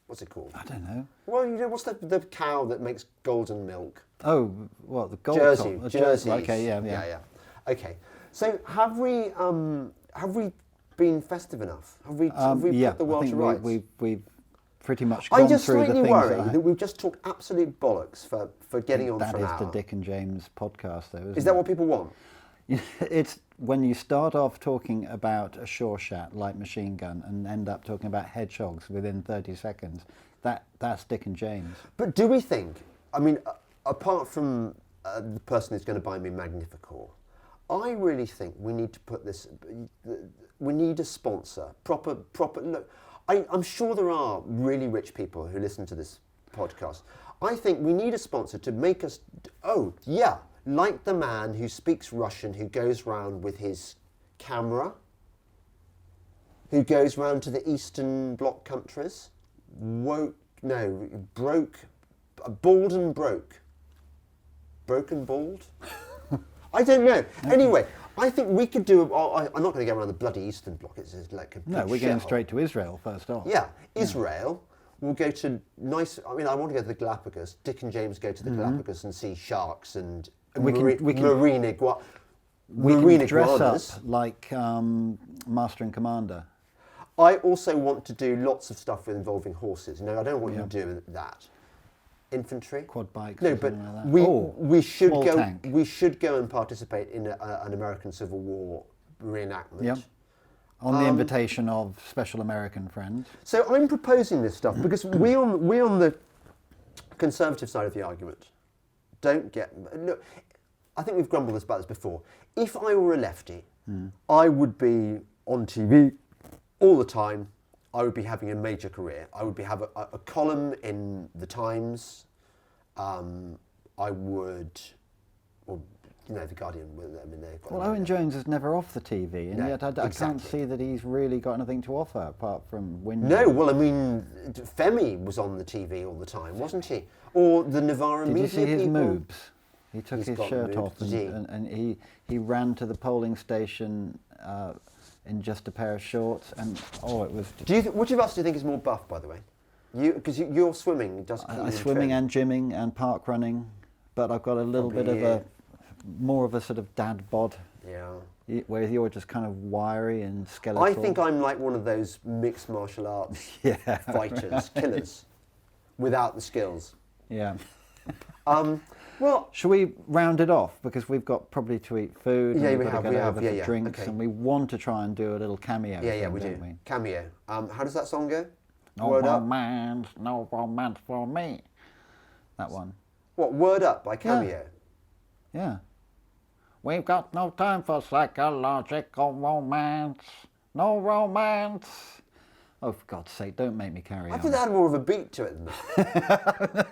what's it called? I don't know. Well, you know, what's the cow that makes golden milk? Oh, what, the gold Jersey. top? Jersey. Okay, yeah. Okay, so have we been festive enough? Have we put the world to rights? We've pretty much gone I'm just through the slightly things worried that we've just talked absolute bollocks for getting on for an hour. That is the Dick and James podcast, though, isn't it? Is that what people want? It's when you start off talking about a Shawshat like machine gun and end up talking about hedgehogs within 30 seconds. That's Dick and James. But do we think? I mean, apart from the person who's going to buy me Magnificor, I really think we need to put this. We need a sponsor. Proper. Look, I'm sure there are really rich people who listen to this podcast. I think we need a sponsor to make us. Oh yeah. Like the man who speaks Russian, who goes round with his camera, who goes round to the Eastern Bloc countries, bald and broke. Broken bald? I don't know. Anyway, I think we could do, I'm not going to go around the bloody Eastern Bloc, it's like a No, we're going straight to Israel first off. Yeah, Israel. We'll go to nice, I mean, I want to go to the Galapagos. Dick and James go to the Galapagos and see sharks and marine iguanas. We can dress up like Master and Commander. I also want to do lots of stuff involving horses. No, I don't want you to do with that. Infantry? Quad bikes. No, but like that. we should small go. tank. We should go and participate in an American Civil War reenactment. Yep. On the invitation of special American friends. So I'm proposing this stuff because we on the Conservative side of the argument don't get. Look, I think we've grumbled about this before. If I were a lefty, I would be on TV all the time. I would be having a major career. I would have a column in the Times. I would, or No, the Guardian. I mean, they've got. Well, Owen Jones is never off the TV, and No, yet I can't exactly. see that he's really got anything to offer apart from winning. No, well, I mean, Femi was on the TV all the time, wasn't he? Or the Novara Did media you see his people. moves? He took He's his got shirt moves, off did he? and he ran to the polling station in just a pair of shorts, and it was. Which of us do you think is more buff, by the way? Because you're swimming. Does keep you in Swimming trim. and gymming and park running, but I've got a little bit of more of a sort of dad bod. Yeah. Whereas you're just kind of wiry and skeletal. I think I'm like one of those mixed martial arts fighters, killers, without the skills. Yeah. Well, shall we round it off, because we've got probably to eat food. Yeah, and we we've got have, to go we have, over yeah, for drinks, okay. and we want to try and do a little cameo. yeah, thing, we do. don't we? Cameo. How does that song go? No Word Up. romance, no romance for me. That one. What? Word Up by Cameo. Yeah. We've got no time for psychological romance. No romance. Oh, for God's sake, don't make me carry I on. thought that had more of a beat to it than that.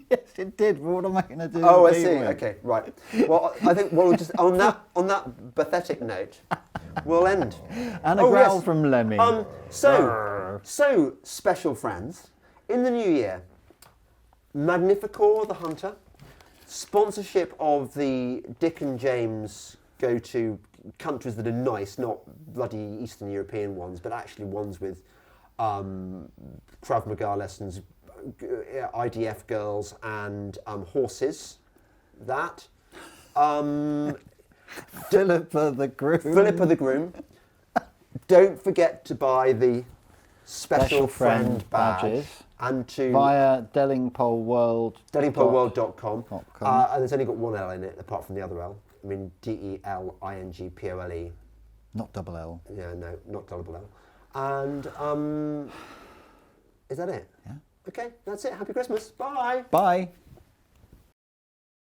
Yes, it did. But what am I going to do? Oh, I with the see. beat with? Okay, right. Well, I think we'll just on that pathetic note, we'll end. And a Oh, growl yes. from Lemmy. So special friends, in the new year, Magnificor the Hunter, sponsorship of the Dick and James go to countries that are nice, not bloody Eastern European ones, but actually ones with Krav Maga lessons, IDF girls and horses. That. Philippa the Groom. Philippa the Groom. Don't forget to buy the special friend badge badges and to via Delingpole World. delingpoleworld.com. .com. And it's only got one L in it, apart from the other L. I mean, Delingpole. Not double L. Yeah, no, not double L. And is that it? Yeah. Okay, that's it. Happy Christmas. Bye. Bye.